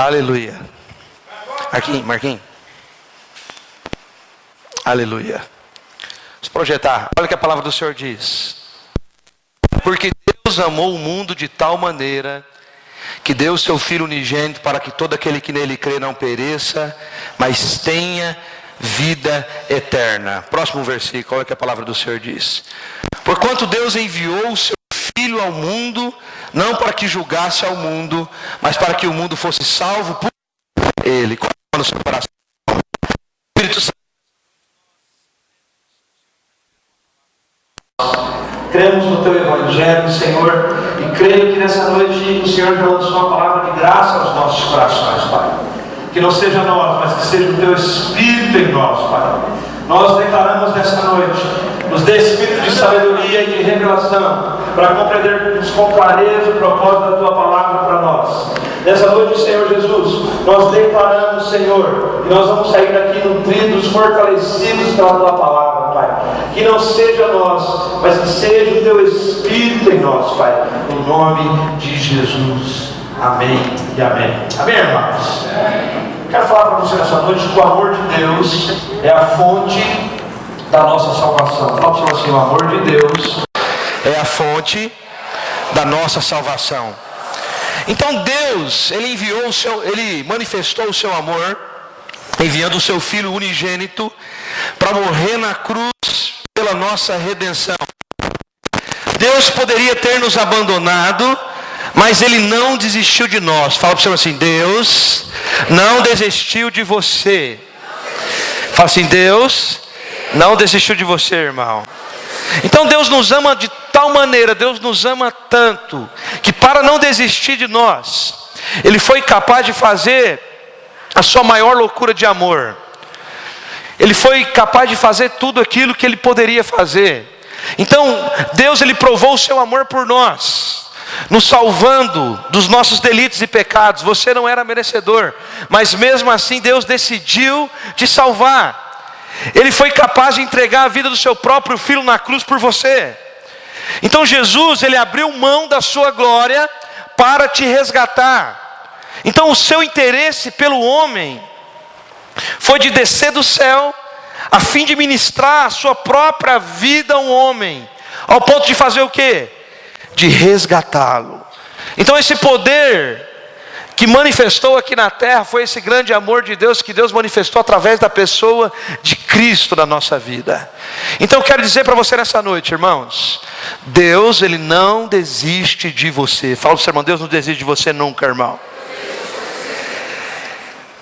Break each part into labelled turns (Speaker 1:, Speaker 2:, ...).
Speaker 1: Aleluia. Marquinhos. Aleluia. Vamos projetar. Olha o que a palavra do Senhor diz. Porque Deus amou o mundo de tal maneira que deu o seu Filho unigênito para que todo aquele que nele crê não pereça, mas tenha vida eterna. Próximo versículo, olha o que a palavra do Senhor diz. Porquanto Deus enviou o seu Filho ao mundo, não para que julgasse ao mundo, mas para que o mundo fosse salvo por ele. No seu coração. Espírito Santo. Cremos no teu Evangelho, Senhor, e creio que nessa noite o Senhor já lançou uma palavra de graça aos nossos corações, Pai. Que não seja nós, mas que seja o teu Espírito em nós, Pai. Nós declaramos nessa noite, nos dê espírito de sabedoria e de revelação, para compreendermos com clareza o propósito da tua palavra para nós. Nessa noite, Senhor Jesus, nós declaramos, Senhor, que nós vamos sair daqui nutridos, fortalecidos pela tua palavra, Pai. Que não seja nós, mas que seja o teu Espírito em nós, Pai. No nome de Jesus. Amém e amém. Amém, irmãos? Quero falar para você nessa noite que o amor de Deus é a fonte da nossa salvação. Fala para você assim: o amor de Deus é a fonte da nossa salvação. Então Deus, Ele manifestou o seu amor, enviando o seu Filho unigênito para morrer na cruz pela nossa redenção. Deus poderia ter nos abandonado, mas Ele não desistiu de nós. Fala para o Senhor assim: Deus não desistiu de você. Fala assim: Deus não desistiu de você, irmão. Então Deus nos ama de tal maneira, Deus nos ama tanto, que para não desistir de nós, Ele foi capaz de fazer a sua maior loucura de amor. Ele foi capaz de fazer tudo aquilo que Ele poderia fazer. Então Deus, Ele provou o seu amor por nós, nos salvando dos nossos delitos e pecados. Você não era merecedor, mas mesmo assim Deus decidiu te salvar. Ele foi capaz de entregar a vida do seu próprio Filho na cruz por você. Então Jesus, Ele abriu mão da sua glória para te resgatar. Então o seu interesse pelo homem foi de descer do céu a fim de ministrar a sua própria vida a um homem, ao ponto de fazer o quê? De resgatá-lo. Então esse poder que manifestou aqui na terra foi esse grande amor de Deus, que Deus manifestou através da pessoa de Cristo na nossa vida. Então eu quero dizer para você nessa noite, irmãos, Deus, Ele não desiste de você. Fala para o seu irmão: Deus não desiste de você nunca, irmão.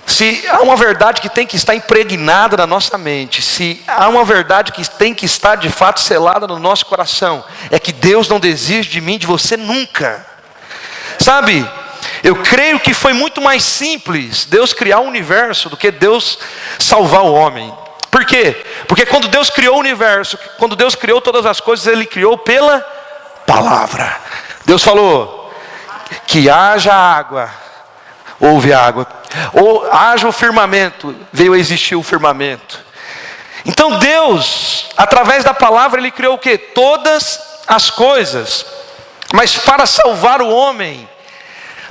Speaker 1: Se há uma verdade que tem que estar impregnada na nossa mente, se há uma verdade que tem que estar de fato selada no nosso coração, é que Deus não desiste de mim, de você nunca. Sabe, eu creio que foi muito mais simples Deus criar o universo do que Deus salvar o homem. Por quê? Porque quando Deus criou o universo, quando Deus criou todas as coisas, Ele criou pela palavra. Deus falou que haja água, houve água. Ou haja o firmamento, veio a existir o firmamento. Então Deus, através da palavra, Ele criou o quê? Todas as coisas. Mas para salvar o homem,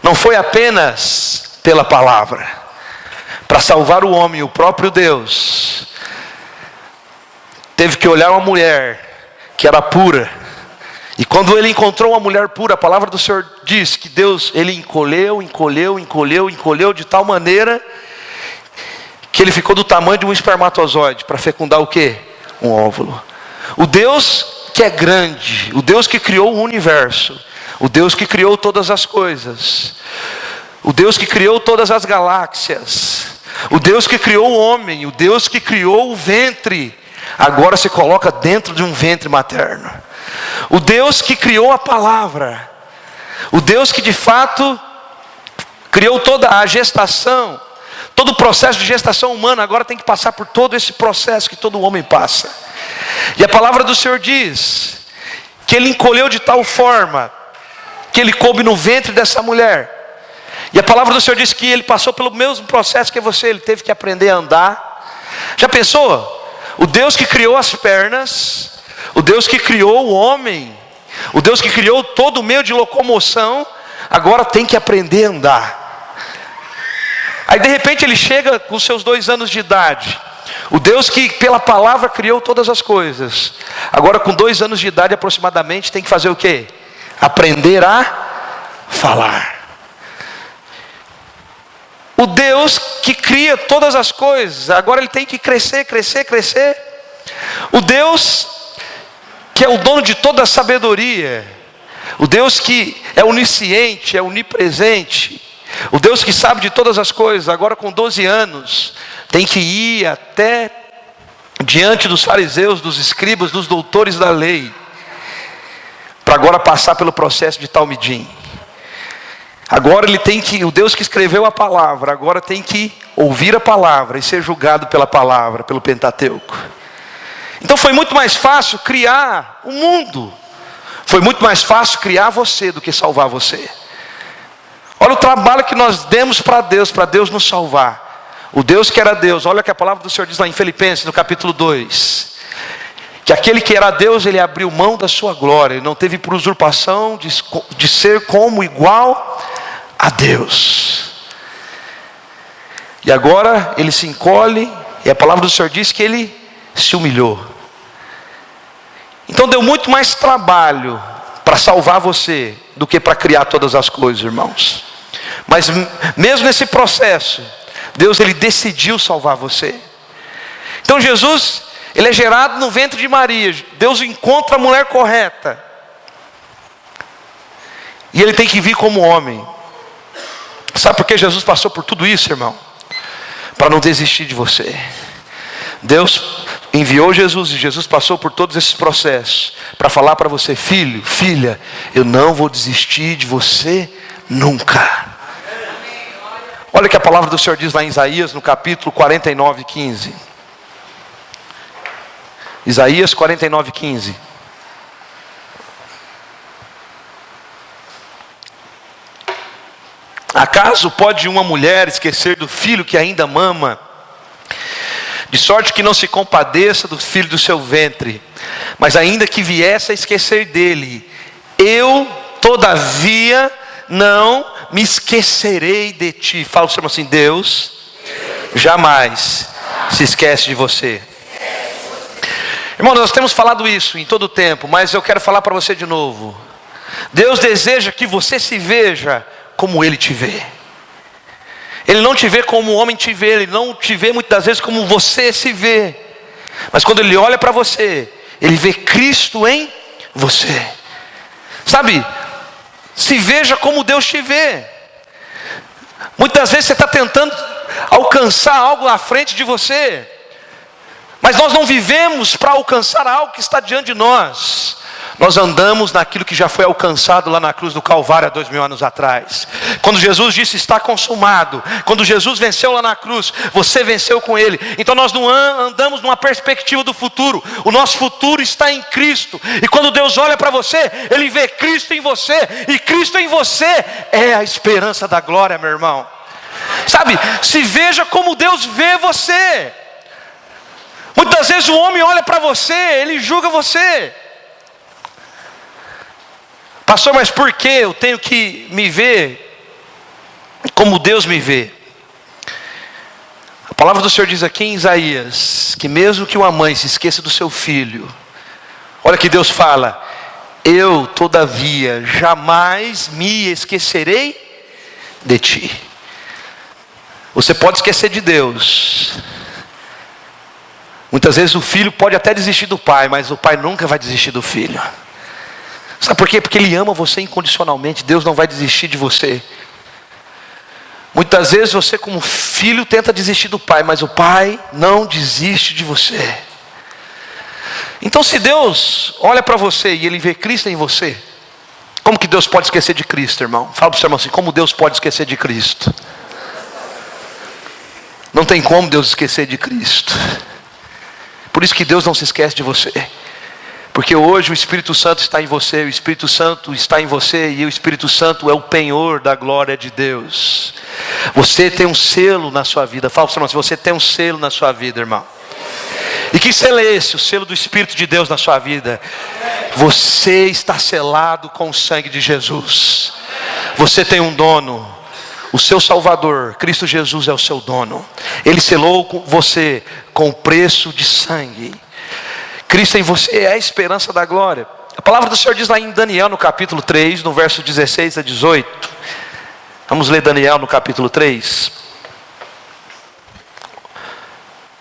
Speaker 1: não foi apenas pela palavra. Para salvar o homem, o próprio Deus teve que olhar uma mulher que era pura. E quando Ele encontrou uma mulher pura, a palavra do Senhor diz que Deus, Ele encolheu de tal maneira que Ele ficou do tamanho de um espermatozoide para fecundar o quê? Um óvulo. O Deus que é grande, o Deus que criou o universo, o Deus que criou todas as coisas, o Deus que criou todas as galáxias, o Deus que criou o homem, o Deus que criou o ventre, agora se coloca dentro de um ventre materno. O Deus que criou a palavra, o Deus que de fato criou toda a gestação, todo o processo de gestação humana, agora tem que passar por todo esse processo que todo homem passa. E a palavra do Senhor diz que Ele encolheu de tal forma que Ele coube no ventre dessa mulher. E a palavra do Senhor diz que Ele passou pelo mesmo processo que você. Ele teve que aprender a andar. Já pensou? O Deus que criou as pernas, o Deus que criou o homem, o Deus que criou todo o meio de locomoção, agora tem que aprender a andar.
Speaker 2: Aí de repente ele chega com seus 2 anos de idade. O Deus que pela palavra criou todas as coisas, agora com 2 anos de idade aproximadamente, tem que fazer o quê? Aprender a falar. O Deus que cria todas as coisas, agora ele tem que crescer. O Deus que é o dono de toda a sabedoria, o Deus que é onisciente, é onipresente, o Deus que sabe de todas as coisas, agora com 12 anos, tem que ir até diante dos fariseus, dos escribas, dos doutores da lei, para agora passar pelo processo de talmidim. Agora ele tem que, o Deus que escreveu a palavra, agora tem que ouvir a palavra e ser julgado pela palavra, pelo Pentateuco. Então foi muito mais fácil criar o mundo, foi muito mais fácil criar você do que salvar você. Olha o trabalho que nós demos para Deus nos salvar. O Deus que era Deus, olha o que a palavra do Senhor diz lá em Filipenses, no capítulo 2. Que aquele que era Deus, ele abriu mão da sua glória, ele não teve por usurpação de ser como igual a Deus. E agora ele se encolhe, e a palavra do Senhor diz que ele se humilhou. Então deu muito mais trabalho para salvar você do que para criar todas as coisas, irmãos. Mas mesmo nesse processo, Deus ele decidiu salvar você. Então Jesus, ele é gerado no ventre de Maria. Deus encontra a mulher correta. E ele tem que vir como homem. Sabe por que Jesus passou por tudo isso, irmão? Para não desistir de você. Deus enviou Jesus e Jesus passou por todos esses processos para falar para você: filho, filha, eu não vou desistir de você nunca. Olha o que a palavra do Senhor diz lá em Isaías, no capítulo 49, 15. Isaías 49, 15. Acaso pode uma mulher esquecer do filho que ainda mama, de sorte que não se compadeça do filho do seu ventre? Mas ainda que viesse a esquecer dele, eu todavia não me esquecerei de ti. Fala para o Senhor assim: Deus jamais se esquece de você. Irmão, nós temos falado isso em todo o tempo, mas eu quero falar para você de novo. Deus deseja que você se veja como Ele te vê. Ele não te vê como o homem te vê, Ele não te vê muitas vezes como você se vê. Mas quando Ele olha para você, Ele vê Cristo em você. Sabe, se veja como Deus te vê. Muitas vezes você está tentando alcançar algo na frente de você, mas nós não vivemos para alcançar algo que está diante de nós. Nós andamos naquilo que já foi alcançado lá na cruz do Calvário há 2000 anos atrás. Quando Jesus disse está consumado, quando Jesus venceu lá na cruz, você venceu com Ele. Então nós não andamos numa perspectiva do futuro. O nosso futuro está em Cristo. E quando Deus olha para você, Ele vê Cristo em você. E Cristo em você é a esperança da glória, meu irmão. Sabe, se veja como Deus vê você. Muitas vezes o homem olha para você, ele julga você. Pastor, mas por que eu tenho que me ver como Deus me vê? A palavra do Senhor diz aqui em Isaías, que mesmo que uma mãe se esqueça do seu filho, olha que Deus fala: eu todavia jamais me esquecerei de ti. Você pode esquecer de Deus. Muitas vezes o filho pode até desistir do pai, mas o pai nunca vai desistir do filho. Sabe por quê? Porque Ele ama você incondicionalmente. Deus não vai desistir de você. Muitas vezes você como filho tenta desistir do pai, mas o pai não desiste de você. Então se Deus olha para você e Ele vê Cristo em você, como que Deus pode esquecer de Cristo, irmão? Fala para o seu irmão assim: como Deus pode esquecer de Cristo? Não tem como Deus esquecer de Cristo. Por isso que Deus não se esquece de você. Porque hoje o Espírito Santo está em você, o Espírito Santo está em você, e o Espírito Santo é o penhor da glória de Deus. Você tem um selo na sua vida. Fala para o seu irmão, se você tem um selo na sua vida, irmão. E que selo é esse? O selo do Espírito de Deus na sua vida. Você está selado com o sangue de Jesus. Você tem um dono. O seu Salvador, Cristo Jesus, é o seu dono. Ele selou você com o preço de sangue. Cristo em você é a esperança da glória. A palavra do Senhor diz lá em Daniel, no capítulo 3, no verso 16 a 18. Vamos ler Daniel no capítulo 3.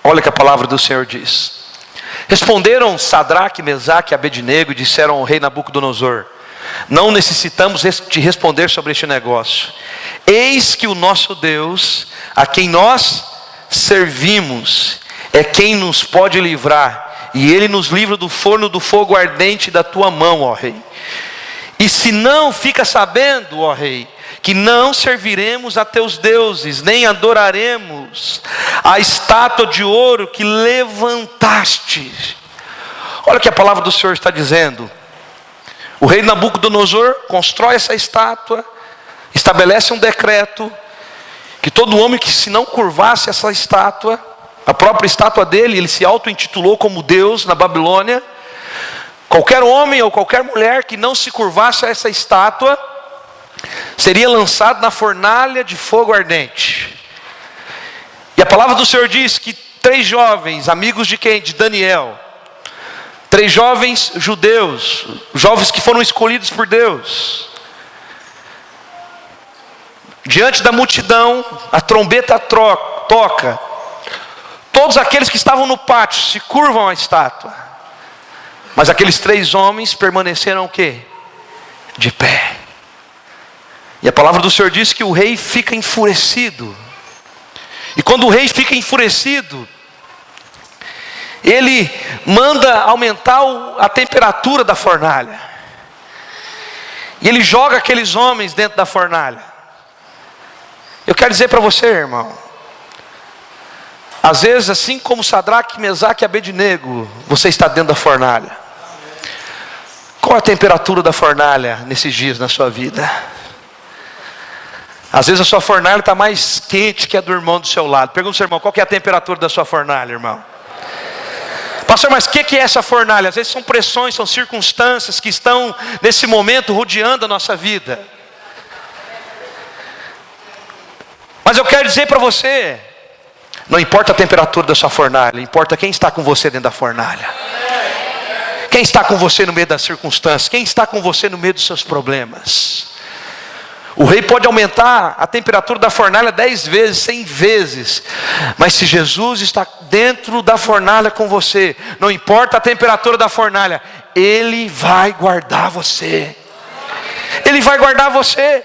Speaker 2: Olha o que a palavra do Senhor diz. Responderam Sadraque, Mesaque e Abednego e disseram ao rei Nabucodonosor: não necessitamos te responder sobre este negócio. Eis que o nosso Deus, a quem nós servimos, é quem nos pode livrar, e Ele nos livra do forno do fogo ardente da tua mão, ó rei. E se não, fica sabendo, ó rei, que não serviremos a teus deuses, nem adoraremos a estátua de ouro que levantaste. Olha o que a palavra do Senhor está dizendo. O rei Nabucodonosor constrói essa estátua, estabelece um decreto, que todo homem que se não curvasse essa estátua, a própria estátua dele, ele se auto-intitulou como Deus na Babilônia. Qualquer homem ou qualquer mulher que não se curvasse a essa estátua, seria lançado na fornalha de fogo ardente. E a palavra do Senhor diz que 3 jovens, amigos de quem? De Daniel. 3 jovens judeus, jovens que foram escolhidos por Deus. Diante da multidão, a trombeta toca. Todos aqueles que estavam no pátio se curvam à estátua. Mas aqueles 3 homens permaneceram o quê? De pé. E a palavra do Senhor diz que o rei fica enfurecido. E quando o rei fica enfurecido, ele manda aumentar a temperatura da fornalha. E ele joga aqueles homens dentro da fornalha. Eu quero dizer para você, irmão, às vezes, assim como Sadraque, Mesaque e Abednego, você está dentro da fornalha. Qual a temperatura da fornalha nesses dias na sua vida? Às vezes a sua fornalha está mais quente que a do irmão do seu lado. Pergunta ao seu irmão, qual que é a temperatura da sua fornalha, irmão? Pastor, mas o que é essa fornalha? Às vezes são pressões, são circunstâncias que estão nesse momento rodeando a nossa vida. Mas eu quero dizer para você, não importa a temperatura da sua fornalha, importa quem está com você dentro da fornalha. Quem está com você no meio das circunstâncias? Quem está com você no meio dos seus problemas? O rei pode aumentar a temperatura da fornalha 10 vezes, 100 vezes. Mas se Jesus está dentro da fornalha com você, não importa a temperatura da fornalha, Ele vai guardar você. Ele vai guardar você.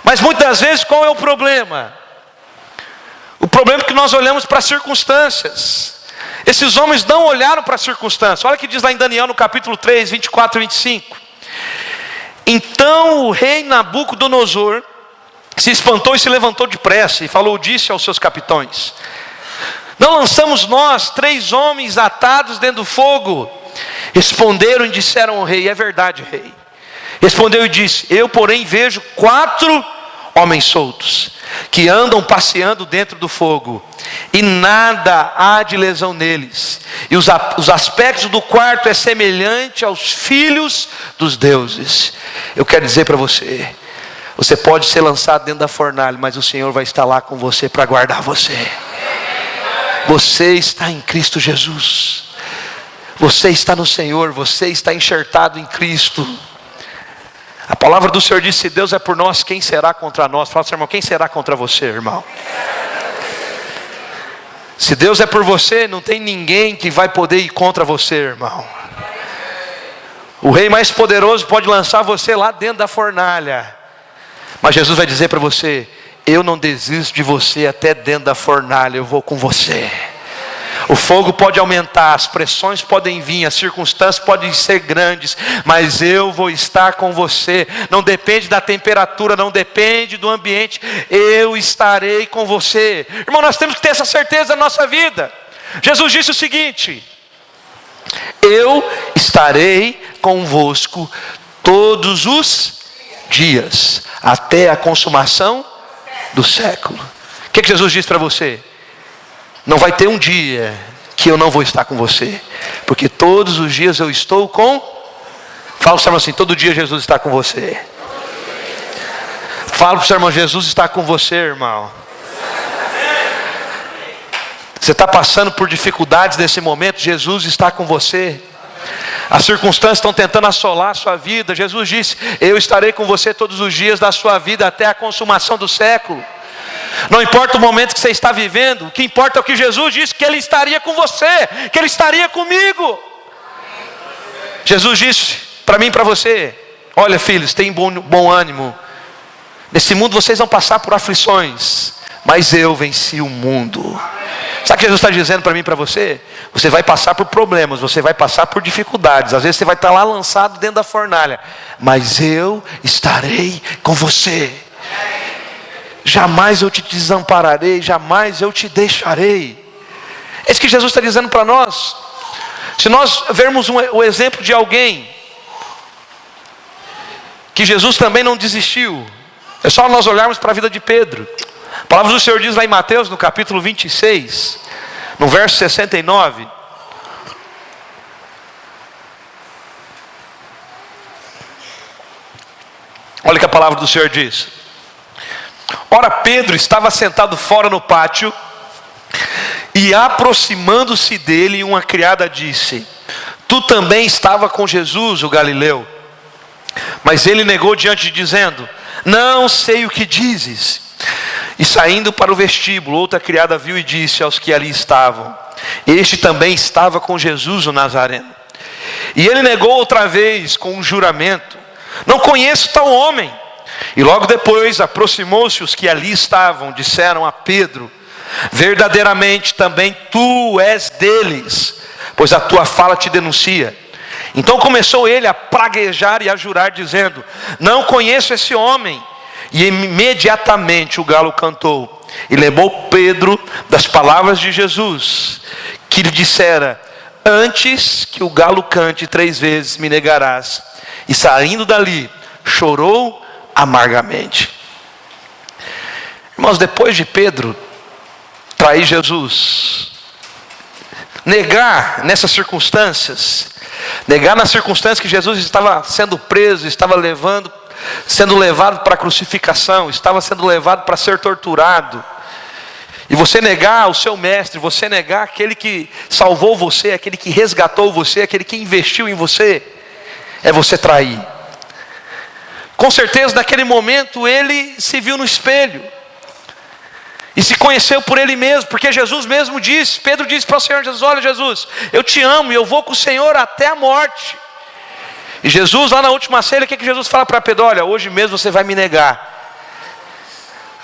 Speaker 2: Mas muitas vezes qual é o problema? O problema é que nós olhamos para as circunstâncias. Esses homens não olharam para as circunstâncias. Olha o que diz lá em Daniel no capítulo 3, 24 e 25. Então o rei Nabucodonosor se espantou e se levantou depressa e falou, disse aos seus capitães: não lançamos nós 3 homens atados dentro do fogo? Responderam e disseram ao rei: é verdade, rei. Respondeu e disse: eu porém vejo 4 homens soltos, que andam passeando dentro do fogo, e nada há de lesão neles, e os aspectos do quarto é semelhante aos filhos dos deuses. Eu quero dizer para você, você pode ser lançado dentro da fornalha, mas o Senhor vai estar lá com você para guardar você. Você está em Cristo Jesus, você está no Senhor, você está enxertado em Cristo. A palavra do Senhor diz: se Deus é por nós, quem será contra nós? Fala, seu irmão, quem será contra você, irmão? Se Deus é por você, não tem ninguém que vai poder ir contra você, irmão. O rei mais poderoso pode lançar você lá dentro da fornalha, mas Jesus vai dizer para você: eu não desisto de você até dentro da fornalha, eu vou com você. O fogo pode aumentar, as pressões podem vir, as circunstâncias podem ser grandes, mas eu vou estar com você. Não depende da temperatura, não depende do ambiente, eu estarei com você. Irmão, nós temos que ter essa certeza na nossa vida. Jesus disse o seguinte: eu estarei convosco todos os dias, até a consumação do século. O que Jesus disse para você? Não vai ter um dia que eu não vou estar com você, porque todos os dias eu estou com... Fala assim, todo dia Jesus está com você. Fala para o seu irmão, Jesus está com você, irmão. Você está passando por dificuldades nesse momento, Jesus está com você. As circunstâncias estão tentando assolar a sua vida. Jesus disse: eu estarei com você todos os dias da sua vida até a consumação do século. Não importa o momento que você está vivendo, o que importa é o que Jesus disse, que Ele estaria com você, que Ele estaria comigo. Jesus disse para mim e para você: olha, filhos, tenham bom ânimo. Nesse mundo vocês vão passar por aflições, mas eu venci o mundo. Sabe o que Jesus está dizendo para mim e para você? Você vai passar por problemas, você vai passar por dificuldades. Às vezes você vai estar lá lançado dentro da fornalha, mas eu estarei com você. Jamais eu te desampararei, jamais eu te deixarei. É isso que Jesus está dizendo para nós. Se nós vermos o exemplo de alguém que Jesus também não desistiu, é só nós olharmos para a vida de Pedro. A palavra do Senhor diz lá em Mateus, no capítulo 26, no verso 69. Olha o que a palavra do Senhor diz. Ora, Pedro estava sentado fora no pátio, e aproximando-se dele, uma criada disse: tu também estava com Jesus, o Galileu. Mas ele negou diante, dizendo: não sei o que dizes. E saindo para o vestíbulo, outra criada viu e disse aos que ali estavam: este também estava com Jesus o Nazareno. E ele negou outra vez com um juramento: não conheço tal homem. E logo depois aproximou-se os que ali estavam, disseram a Pedro: verdadeiramente também tu és deles, pois a tua fala te denuncia. Então começou ele a praguejar e a jurar, dizendo: não conheço esse homem. E imediatamente o galo cantou. E lembrou Pedro das palavras de Jesus, que lhe dissera: antes que o galo cante 3 vezes me negarás. E saindo dali, chorou amargamente. Irmãos, depois de Pedro trair Jesus, negar nessas circunstâncias, negar nas circunstâncias que Jesus estava sendo preso, estava sendo levado para a crucificação, estava sendo levado para ser torturado, e você negar o seu mestre, você negar aquele que salvou você, aquele que resgatou você, aquele que investiu em você, é você trair. Com certeza naquele momento ele se viu no espelho e se conheceu por ele mesmo, porque Jesus mesmo disse, Pedro disse para o Senhor Jesus: olha, Jesus, eu te amo e eu vou com o Senhor até a morte. E Jesus, lá na última ceia, o que Jesus fala para Pedro? Olha, hoje mesmo você vai me negar,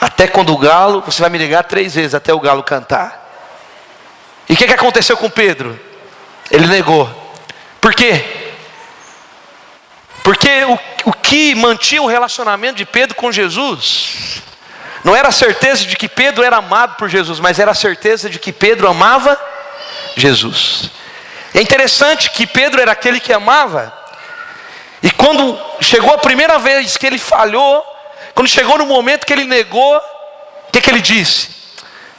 Speaker 2: até quando o galo, você vai me negar 3 vezes, até o galo cantar. E o que aconteceu com Pedro? Ele negou. Por quê? Porque o que mantinha o relacionamento de Pedro com Jesus não era a certeza de que Pedro era amado por Jesus, mas era a certeza de que Pedro amava Jesus. É interessante que Pedro era aquele que amava, e quando chegou a primeira vez que ele falhou, quando chegou no momento que ele negou, o que ele disse?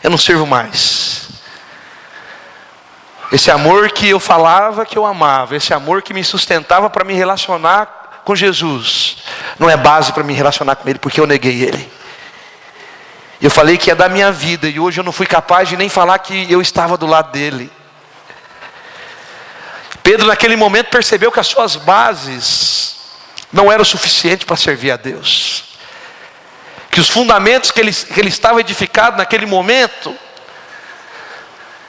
Speaker 2: Eu não sirvo mais. Esse amor que eu falava que eu amava, esse amor que me sustentava para me relacionar com Jesus, não é base para me relacionar com Ele, porque eu neguei Ele. Eu falei que ia dar minha vida, e hoje eu não fui capaz de nem falar que eu estava do lado dele. Pedro naquele momento percebeu que as suas bases não eram suficientes para servir a Deus, que os fundamentos que ele estava edificado naquele momento,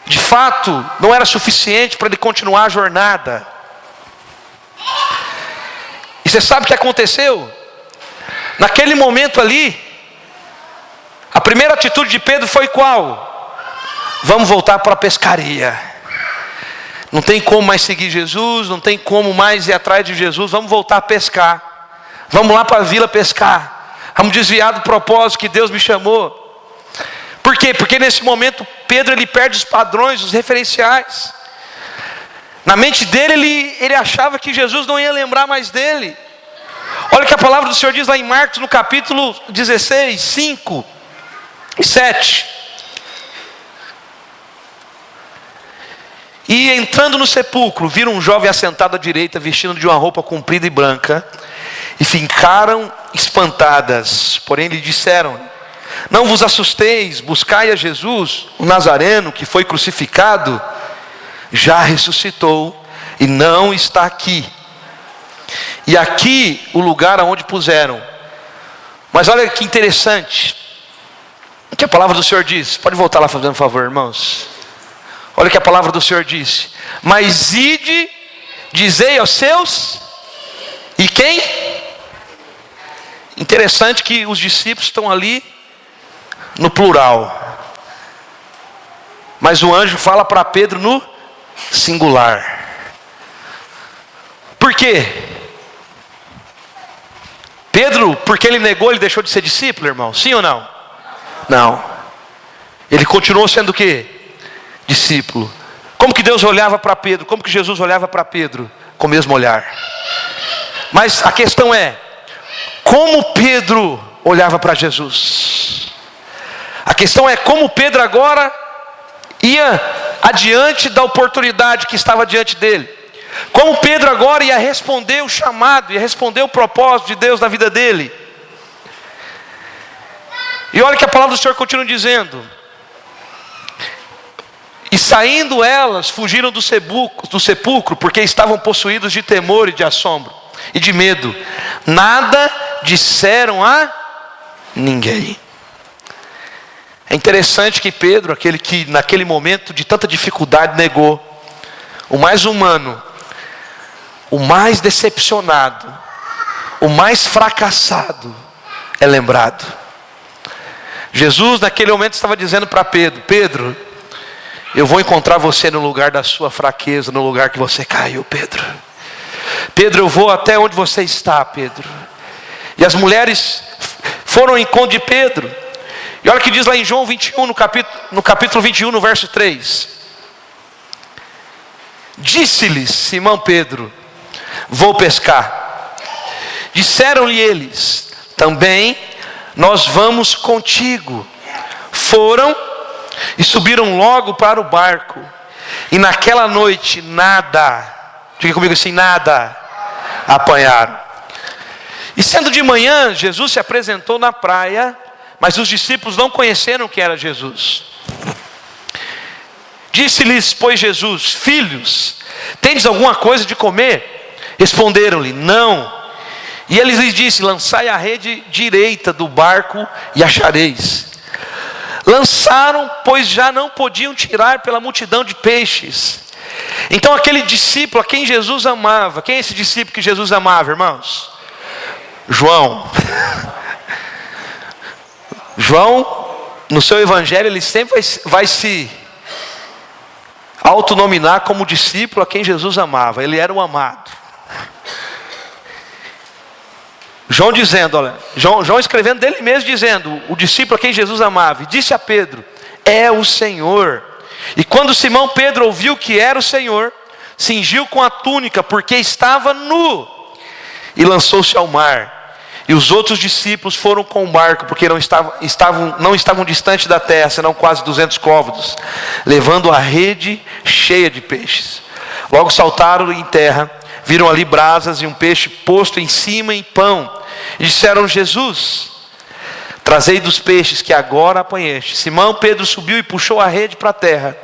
Speaker 2: de fato, não era suficiente para ele continuar a jornada. E você sabe o que aconteceu? Naquele momento ali, a primeira atitude de Pedro foi qual? Vamos voltar para a pescaria. Não tem como mais seguir Jesus, não tem como mais ir atrás de Jesus, vamos voltar a pescar. Vamos lá para a vila pescar. Vamos desviar do propósito que Deus me chamou. Por quê? Porque nesse momento Pedro ele perde os padrões, os referenciais. Na mente dele ele achava que Jesus não ia lembrar mais dele. Olha o que a palavra do Senhor diz lá em Marcos, no capítulo 16, 5 e 7. E entrando no sepulcro, viram um jovem assentado à direita, vestindo de uma roupa comprida e branca. e ficaram espantadas. Porém lhe disseram: não vos assusteis, buscai a Jesus, o Nazareno, que foi crucificado. Já ressuscitou e não está aqui. E aqui o lugar aonde puseram. Mas olha que interessante o que a palavra do Senhor diz. Pode voltar lá fazendo um favor, irmãos. Olha o que a palavra do Senhor disse: mas ide, dizei aos seus. E quem? Interessante que os discípulos estão ali no plural, mas o anjo fala para Pedro no singular. Por quê? Pedro, porque ele negou, ele deixou de ser discípulo, irmão? Sim ou não? Não. Ele continuou sendo o quê? Discípulo. Como que Deus olhava para Pedro? Como que Jesus olhava para Pedro? Com o mesmo olhar. Mas a questão é, como Pedro olhava para Jesus? A questão é como Pedro agora ia adiante da oportunidade que estava diante dele. Como Pedro agora ia responder o chamado, ia responder o propósito de Deus na vida dele. E olha que a palavra do Senhor continua dizendo: e saindo elas, fugiram do sepulcro, porque estavam possuídos de temor e de assombro, e de medo. Nada disseram a ninguém. É interessante que Pedro, aquele que naquele momento de tanta dificuldade negou, o mais humano, o mais decepcionado, o mais fracassado, é lembrado. Jesus naquele momento estava dizendo para Pedro: Pedro, eu vou encontrar você no lugar da sua fraqueza, no lugar que você caiu, Pedro. Pedro, eu vou até onde você está, Pedro. E as mulheres foram ao encontro de Pedro. E olha o que diz lá em João 21, no capítulo 21, no verso 3. Disse-lhes Simão Pedro: vou pescar. Disseram-lhe eles: também nós vamos contigo. Foram e subiram logo para o barco. E naquela noite nada, diga comigo assim, nada apanharam. E sendo de manhã, Jesus se apresentou na praia, mas os discípulos não conheceram quem era Jesus. Disse-lhes, pois, Jesus: filhos, tendes alguma coisa de comer? Responderam-lhe: não. E ele lhes disse: lançai a rede direita do barco e achareis. Lançaram, pois já não podiam tirar pela multidão de peixes. Então aquele discípulo a quem Jesus amava, quem é esse discípulo que Jesus amava, irmãos? João. João, no seu evangelho, ele sempre vai se autonominar como discípulo a quem Jesus amava. Ele era o amado. João dizendo, olha, João escrevendo dele mesmo, dizendo: o discípulo a quem Jesus amava. E disse a Pedro: é o Senhor. E quando Simão Pedro ouviu que era o Senhor, cingiu com a túnica, porque estava nu, e lançou-se ao mar. E os outros discípulos foram com o barco, porque não estavam distante da terra, senão quase 200 côvados, levando a rede cheia de peixes. Logo saltaram em terra, viram ali brasas e um peixe posto em cima em pão. E disseram: Jesus, trazei dos peixes que agora apanheste. Simão Pedro subiu e puxou a rede para a terra,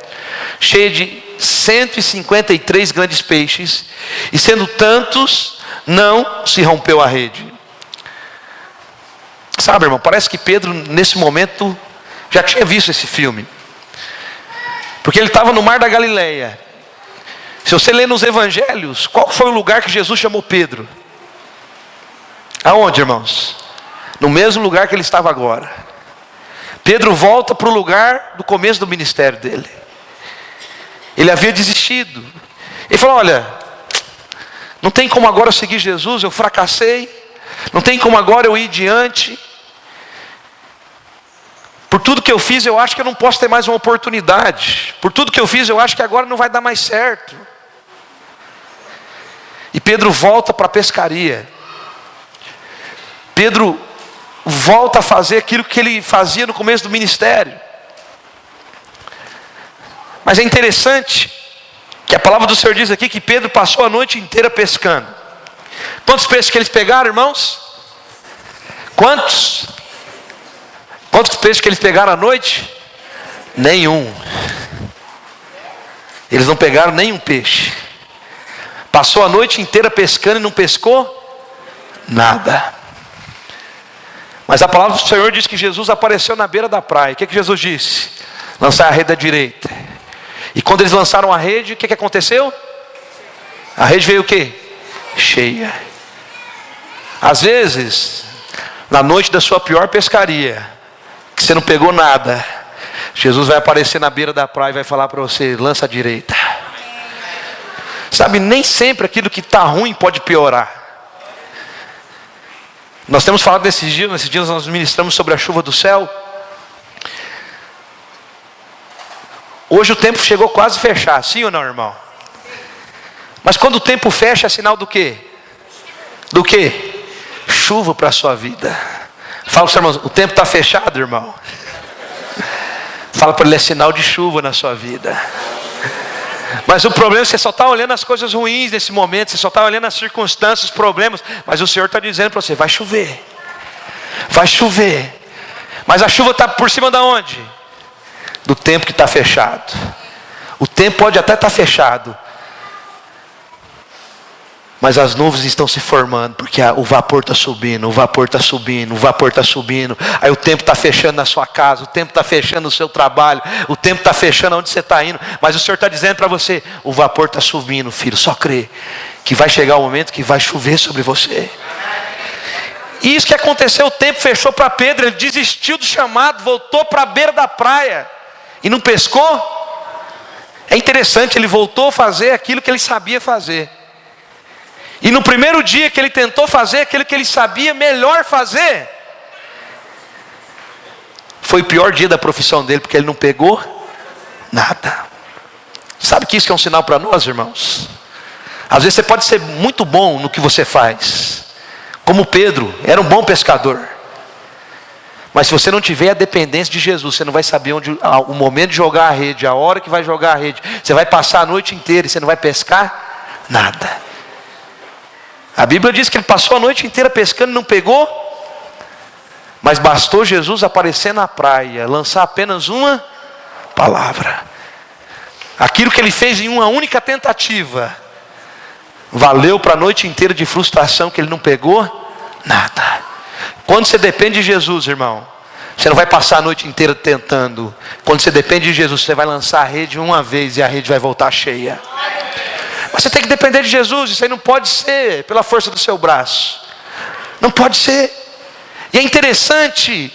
Speaker 2: cheia de 153 grandes peixes, e sendo tantos, não se rompeu a rede. Sabe, irmão, parece que Pedro nesse momento já tinha visto esse filme, porque ele estava no mar da Galileia. Se você ler nos evangelhos, qual foi o lugar que Jesus chamou Pedro? Aonde, irmãos? No mesmo lugar que ele estava agora. Pedro volta para o lugar do começo do ministério dele. Ele havia desistido. Ele falou: olha, não tem como agora eu seguir Jesus, eu fracassei. Não tem como agora eu ir diante. Por tudo que eu fiz, eu acho que eu não posso ter mais uma oportunidade. Por tudo que eu fiz, eu acho que agora não vai dar mais certo. E Pedro volta para a pescaria. Pedro volta a fazer aquilo que ele fazia no começo do ministério. Mas é interessante que a palavra do Senhor diz aqui que Pedro passou a noite inteira pescando. Quantos peixes que eles pegaram, irmãos? Quantos? Quantos peixes que eles pegaram à noite? Nenhum. Eles não pegaram nenhum peixe. Passou a noite inteira pescando e não pescou nada. Mas a palavra do Senhor diz que Jesus apareceu na beira da praia. O que Jesus disse? Lançar a rede à direita. E quando eles lançaram a rede, o que aconteceu? A rede veio o quê? Cheia. Às vezes, na noite da sua pior pescaria, que você não pegou nada, Jesus vai aparecer na beira da praia e vai falar para você: lança à direita. Sabe, nem sempre aquilo que está ruim pode piorar. Nós temos falado nesses dias nós ministramos sobre a chuva do céu. Hoje o tempo chegou quase a fechar, sim ou não, irmão? Mas quando o tempo fecha, é sinal do quê? Do quê? Chuva para a sua vida. Fala para os irmãos: o tempo está fechado, irmão. Fala para ele: é sinal de chuva na sua vida. Mas o problema é que você só está olhando as coisas ruins nesse momento, você só está olhando as circunstâncias, os problemas. Mas o Senhor está dizendo para você: vai chover. Vai chover. Mas a chuva está por cima de onde? Do tempo que está fechado. O tempo pode até estar fechado, mas as nuvens estão se formando, porque o vapor está subindo, o vapor está subindo, o vapor está subindo. Aí o tempo está fechando na sua casa, o tempo está fechando no seu trabalho, o tempo está fechando onde você está indo. Mas o Senhor está dizendo para você: o vapor está subindo, filho, só crê que vai chegar o momento que vai chover sobre você. E isso que aconteceu, o tempo fechou para Pedro, ele desistiu do chamado, voltou para a beira da praia e não pescou. É interessante, ele voltou a fazer aquilo que ele sabia fazer. E no primeiro dia que ele tentou fazer aquilo que ele sabia melhor fazer, foi o pior dia da profissão dele, porque ele não pegou nada. Sabe que isso é um sinal para nós, irmãos? Às vezes você pode ser muito bom no que você faz, como Pedro, era um bom pescador. Mas se você não tiver a dependência de Jesus, você não vai saber o momento de jogar a rede, a hora que vai jogar a rede. Você vai passar a noite inteira e você não vai pescar nada. A Bíblia diz que ele passou a noite inteira pescando e não pegou. Mas bastou Jesus aparecer na praia, lançar apenas uma palavra. Aquilo que ele fez em uma única tentativa, valeu para a noite inteira de frustração, que ele não pegou nada. Quando você depende de Jesus, irmão, você não vai passar a noite inteira tentando. Quando você depende de Jesus, você vai lançar a rede uma vez e a rede vai voltar cheia. Mas você tem que depender de Jesus. Isso aí não pode ser pela força do seu braço. Não pode ser. E é interessante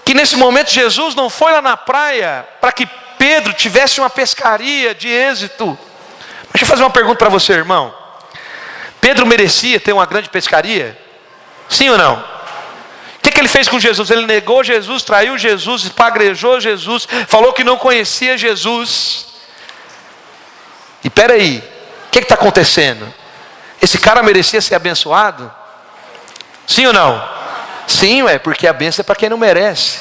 Speaker 2: que nesse momento Jesus não foi lá na praia para que Pedro tivesse uma pescaria de êxito. Deixa eu fazer uma pergunta para você, irmão. Pedro merecia ter uma grande pescaria? Sim ou não? O que ele fez com Jesus? Ele negou Jesus, traiu Jesus, espagrejou Jesus, falou que não conhecia Jesus. E peraí, o que está acontecendo? Esse cara merecia ser abençoado? Sim ou não? Sim, porque a bênção é para quem não merece.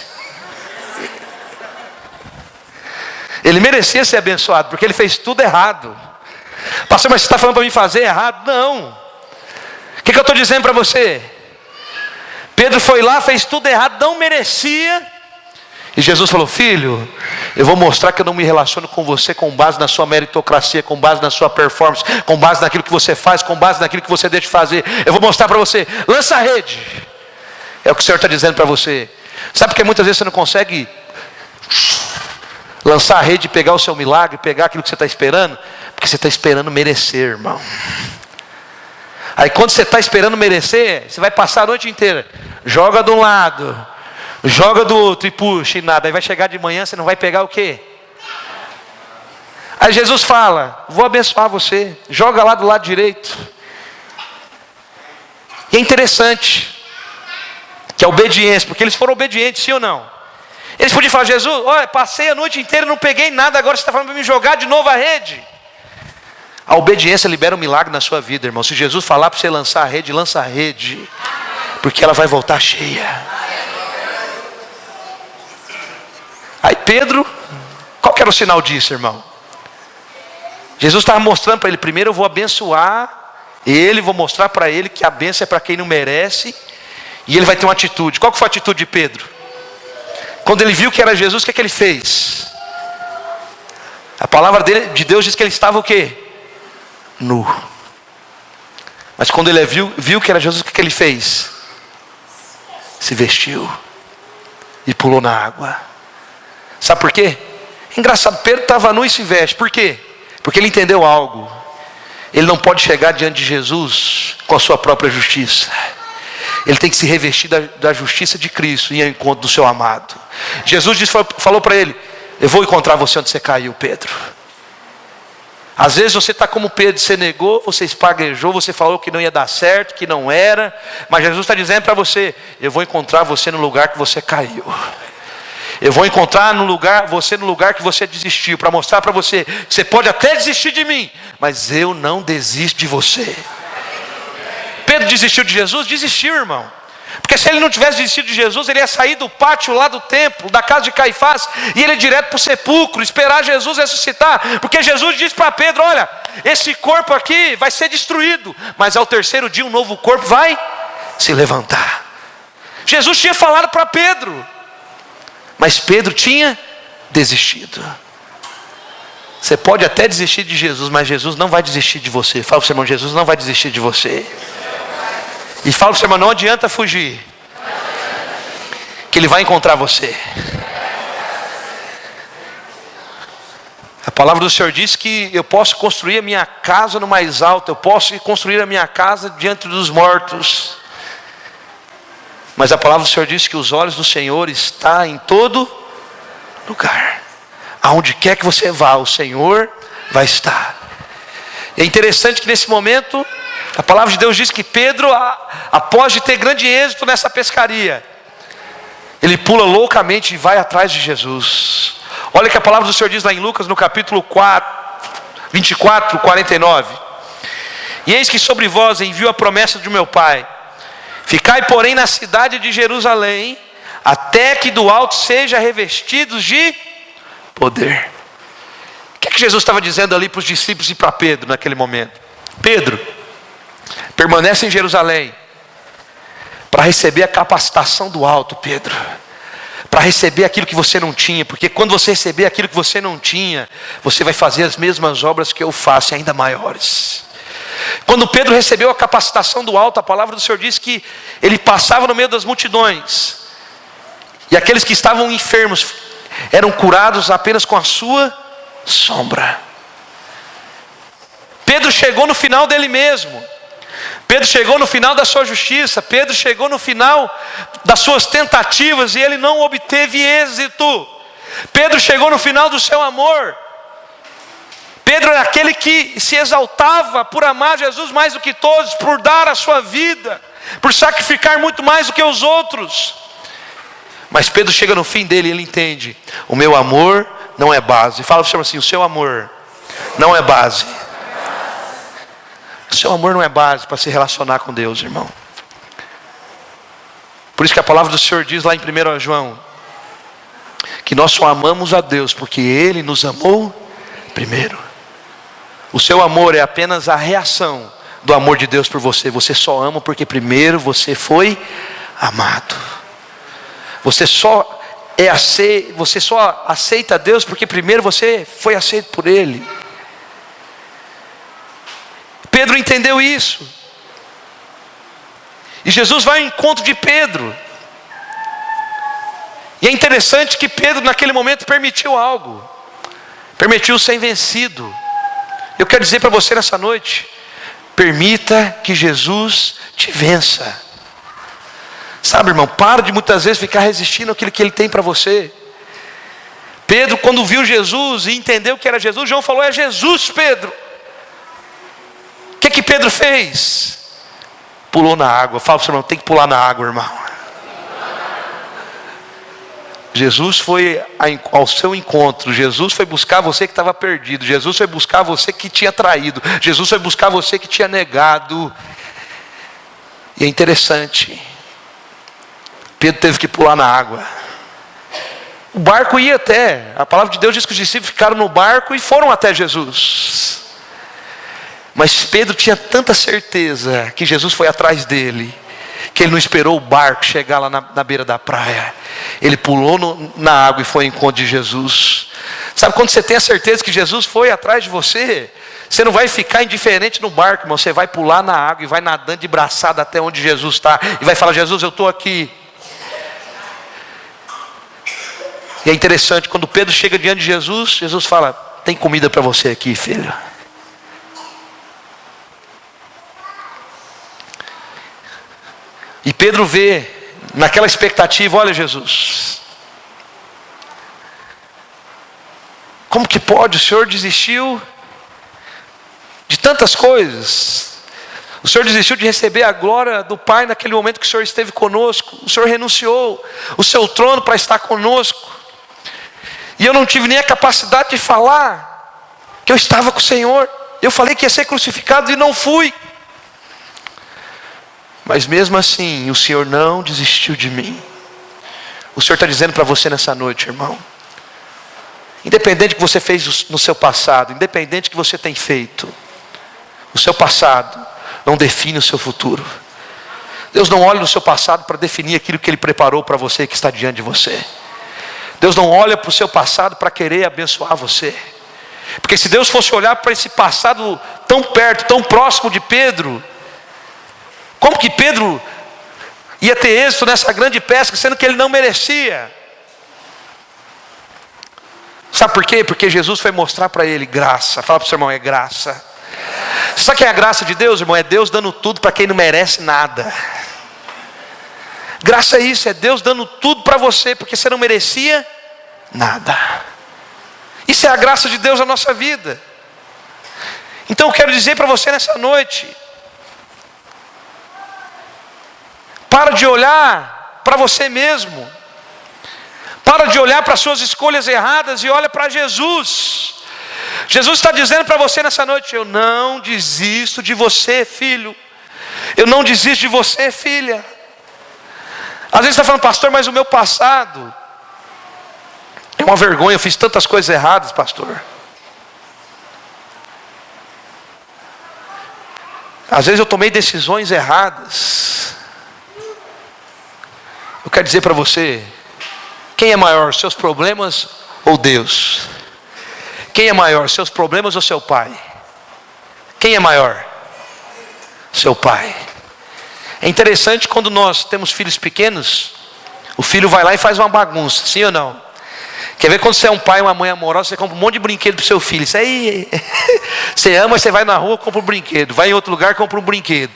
Speaker 2: Ele merecia ser abençoado, porque ele fez tudo errado. Pastor, mas você está falando para mim fazer errado? Não. O que eu estou dizendo para você? Pedro foi lá, fez tudo errado, não merecia. E Jesus falou: filho, eu vou mostrar que eu não me relaciono com você com base na sua meritocracia, com base na sua performance, com base naquilo que você faz, com base naquilo que você deixa de fazer. Eu vou mostrar para você: lança a rede. É o que o Senhor está dizendo para você. Sabe porque muitas vezes você não consegue lançar a rede e pegar o seu milagre, pegar aquilo que você está esperando? Porque você está esperando merecer, irmão. Aí quando você está esperando merecer, você vai passar a noite inteira, joga de um lado, joga do outro e puxa e nada. Aí vai chegar de manhã, você não vai pegar o quê? Aí Jesus fala: vou abençoar você, joga lá do lado direito. E é interessante que a obediência, porque eles foram obedientes, sim ou não? Eles podiam falar: Jesus, olha, passei a noite inteira, não peguei nada, agora você está falando para me jogar de novo a rede. A obediência libera um milagre na sua vida, irmão. Se Jesus falar para você lançar a rede, lança a rede, porque ela vai voltar cheia. Aí Pedro, qual que era o sinal disso, irmão? Jesus estava mostrando para ele: primeiro eu vou abençoar Vou mostrar para ele que a bênção é para quem não merece. E ele vai ter uma atitude. Qual que foi a atitude de Pedro? Quando ele viu que era Jesus, o que é que ele fez? A palavra de Deus diz que ele estava o quê? Nu. Mas quando ele viu que era Jesus, o que é que ele fez? Se vestiu e pulou na água. Sabe por quê? Engraçado, Pedro estava nu e se veste. Por quê? Porque ele entendeu algo. Ele não pode chegar diante de Jesus com a sua própria justiça. Ele tem que se revestir da justiça de Cristo e ir ao encontro do seu amado. Jesus falou para ele: eu vou encontrar você onde você caiu, Pedro. Às vezes você está como Pedro, você negou, você espaguejou, você falou que não ia dar certo, que não era. Mas Jesus está dizendo para você: eu vou encontrar você no lugar que você caiu. Eu vou encontrar você no lugar que você desistiu, para mostrar para você que você pode até desistir de mim, mas eu não desisto de você. Pedro desistiu de Jesus? Desistiu, irmão. Porque se ele não tivesse desistido de Jesus, ele ia sair do pátio lá do templo, da casa de Caifás, e ele ia direto para o sepulcro, esperar Jesus ressuscitar. Porque Jesus disse para Pedro: olha, esse corpo aqui vai ser destruído, mas ao terceiro dia um novo corpo vai se levantar. Jesus tinha falado para Pedro, mas Pedro tinha desistido. Você pode até desistir de Jesus, mas Jesus não vai desistir de você. Fala para o seu irmão: Jesus não vai desistir de você. E fala para o seu irmão: não adianta fugir, que Ele vai encontrar você. A palavra do Senhor diz que eu posso construir a minha casa no mais alto, eu posso construir a minha casa diante dos mortos. Mas a palavra do Senhor diz que os olhos do Senhor estão em todo lugar. Aonde quer que você vá, o Senhor vai estar. É interessante que nesse momento, a palavra de Deus diz que Pedro, após de ter grande êxito nessa pescaria, ele pula loucamente e vai atrás de Jesus. Olha o que a palavra do Senhor diz lá em Lucas, no capítulo 24, 49. E eis que sobre vós envio a promessa de meu Pai. Ficai, porém, na cidade de Jerusalém, até que do alto seja revestidos de poder. O que é que Jesus estava dizendo ali para os discípulos e para Pedro naquele momento? Pedro, permanece em Jerusalém para receber a capacitação do alto, Pedro. Para receber aquilo que você não tinha. Porque quando você receber aquilo que você não tinha, você vai fazer as mesmas obras que eu faço, ainda maiores. Quando Pedro recebeu a capacitação do alto, a palavra do Senhor diz que ele passava no meio das multidões, e aqueles que estavam enfermos eram curados apenas com a sua sombra. Pedro chegou no final dele mesmo. Pedro chegou no final da sua justiça. Pedro chegou no final das suas tentativas e ele não obteve êxito. Pedro chegou no final do seu amor. Pedro era aquele que se exaltava por amar Jesus mais do que todos, por dar a sua vida, por sacrificar muito mais do que os outros. Mas Pedro chega no fim dele e ele entende: o meu amor não é base. Fala para o Senhor assim: o seu amor não é base. O seu amor não é base para se relacionar com Deus, irmão. Por isso que a palavra do Senhor diz lá em 1 João, que nós só amamos a Deus porque Ele nos amou primeiro. O seu amor é apenas a reação do amor de Deus por você. Você só ama porque primeiro você foi amado. Você só aceita Deus porque primeiro você foi aceito por Ele. Pedro entendeu isso. E Jesus vai ao encontro de Pedro. E é interessante que Pedro naquele momento permitiu algo. Permitiu ser vencido. Eu quero dizer para você nessa noite: permita que Jesus te vença. Sabe, irmão, para de muitas vezes ficar resistindo àquilo que Ele tem para você. Pedro, quando viu Jesus e entendeu que era Jesus, João falou: é Jesus, Pedro. O que Pedro fez? Pulou na água. Fala para o seu irmão: tem que pular na água, irmão. Jesus foi ao seu encontro. Jesus foi buscar você que estava perdido. Jesus foi buscar você que tinha traído. Jesus foi buscar você que tinha negado. E é interessante, Pedro teve que pular na água. O barco ia até. A palavra de Deus diz que os discípulos ficaram no barco e foram até Jesus. Mas Pedro tinha tanta certeza que Jesus foi atrás dele, que ele não esperou o barco chegar lá na beira da praia. Ele pulou na água e foi ao encontro de Jesus. Sabe quando você tem a certeza que Jesus foi atrás de você, você não vai ficar indiferente no barco, irmão. Você vai pular na água e vai nadando de braçada até onde Jesus está. E vai falar: Jesus, eu estou aqui. E é interessante, quando Pedro chega diante de Jesus, Jesus fala: tem comida para você aqui, filho. E Pedro vê, naquela expectativa: olha, Jesus, como que pode? O Senhor desistiu de tantas coisas. O Senhor desistiu de receber a glória do Pai naquele momento que o Senhor esteve conosco. O Senhor renunciou o seu trono para estar conosco. E eu não tive nem a capacidade de falar que eu estava com o Senhor. Eu falei que ia ser crucificado e não fui. Mas mesmo assim, o Senhor não desistiu de mim. O Senhor está dizendo para você nessa noite, irmão: independente do que você fez no seu passado, independente do que você tem feito, o seu passado não define o seu futuro. Deus não olha no seu passado para definir aquilo que Ele preparou para você que está diante de você. Deus não olha para o seu passado para querer abençoar você. Porque se Deus fosse olhar para esse passado tão perto, tão próximo de Pedro, como que Pedro ia ter êxito nessa grande pesca, sendo que ele não merecia? Sabe por quê? Porque Jesus foi mostrar para ele graça. Fala para o seu irmão: é graça. Sabe o que é a graça de Deus, irmão? É Deus dando tudo para quem não merece nada. Graça é isso, é Deus dando tudo para você, porque você não merecia nada. Isso é a graça de Deus na nossa vida. Então eu quero dizer para você nessa noite: para de olhar para você mesmo. Para de olhar para suas escolhas erradas e olha para Jesus. Jesus está dizendo para você nessa noite: eu não desisto de você, filho. Eu não desisto de você, filha. Às vezes você está falando: pastor, mas o meu passado é uma vergonha, eu fiz tantas coisas erradas, pastor. Às vezes eu tomei decisões erradas. Eu quero dizer para você: quem é maior, seus problemas ou Deus? Quem é maior, seus problemas ou seu pai? Quem é maior? Seu pai. É interessante quando nós temos filhos pequenos, o filho vai lá e faz uma bagunça, sim ou não? Quer ver quando você é um pai, uma mãe amorosa, você compra um monte de brinquedo para o seu filho. Isso aí, você ama, você vai na rua, compra um brinquedo. Vai em outro lugar, compra um brinquedo.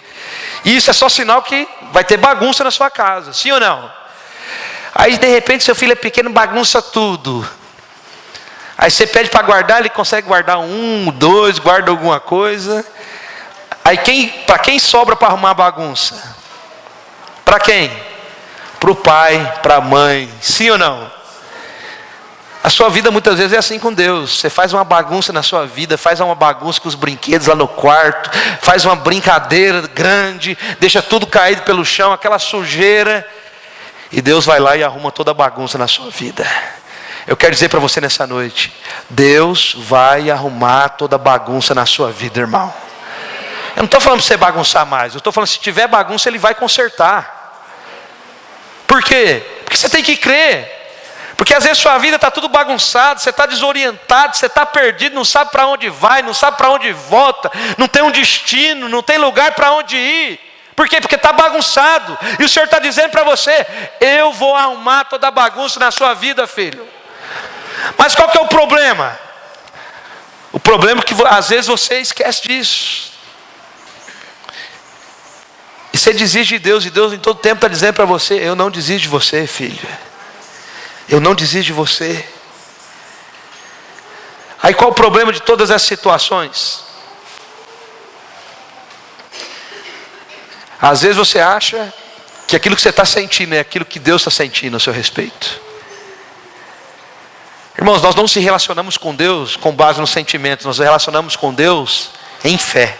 Speaker 2: E isso é só sinal que vai ter bagunça na sua casa, sim ou não? Aí de repente seu filho é pequeno, bagunça tudo. Aí você pede para guardar, ele consegue guardar 1, 2, guarda alguma coisa. Aí para quem sobra para arrumar a bagunça? Para quem? Para o pai, para a mãe, sim ou não? A sua vida muitas vezes é assim com Deus. Você faz uma bagunça na sua vida, faz uma bagunça com os brinquedos lá no quarto, faz uma brincadeira grande, deixa tudo caído pelo chão, aquela sujeira, e Deus vai lá e arruma toda a bagunça na sua vida. Eu quero dizer para você nessa noite: Deus vai arrumar toda a bagunça na sua vida, irmão. Eu não estou falando para você bagunçar mais, eu estou falando: se tiver bagunça, Ele vai consertar. Por quê? Porque você tem que crer. Porque às vezes sua vida está tudo bagunçado, você está desorientado, você está perdido, não sabe para onde vai, não sabe para onde volta, não tem um destino, não tem lugar para onde ir. Por quê? Porque está bagunçado. E o Senhor está dizendo para você: eu vou arrumar toda a bagunça na sua vida, filho. Mas qual que é o problema? O problema é que às vezes você esquece disso. E você desiste de Deus, e Deus em todo tempo está dizendo para você: eu não desisto de você, filho. Eu não desisto de você. Aí qual o problema de todas essas situações? Às vezes você acha que aquilo que você está sentindo é aquilo que Deus está sentindo a seu respeito. Irmãos, nós não se relacionamos com Deus com base nos sentimentos, nós nos relacionamos com Deus em fé.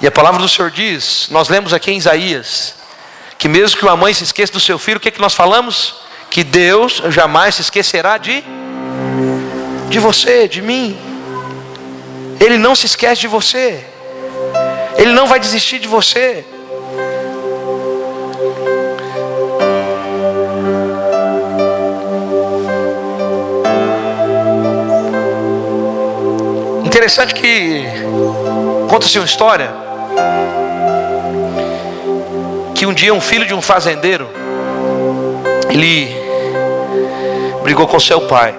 Speaker 2: E a palavra do Senhor diz, nós lemos aqui em Isaías, que mesmo que uma mãe se esqueça do seu filho, o que nós falamos? Que Deus jamais se esquecerá de você, de mim. Ele não se esquece de você. Ele não vai desistir de você. Interessante que conta-se uma história que um dia um filho de um fazendeiro, ele brigou com seu pai.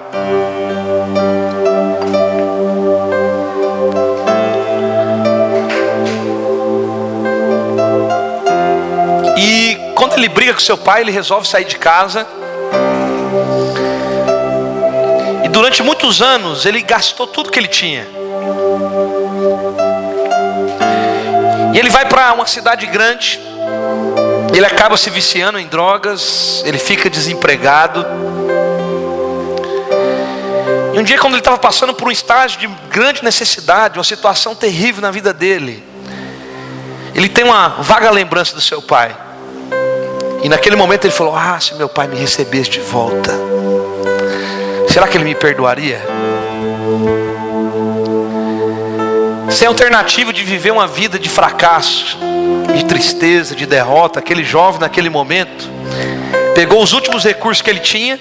Speaker 2: E quando ele briga com seu pai, ele resolve sair de casa. E durante muitos anos ele gastou tudo que ele tinha. E ele vai para uma cidade grande. Ele acaba se viciando em drogas. Ele fica desempregado. E um dia, quando ele estava passando por um estágio de grande necessidade, uma situação terrível na vida dele, ele tem uma vaga lembrança do seu pai. E naquele momento ele falou: ah, se meu pai me recebesse de volta, será que ele me perdoaria? Sem alternativa de viver uma vida de fracasso, de tristeza, de derrota, aquele jovem naquele momento pegou os últimos recursos que ele tinha,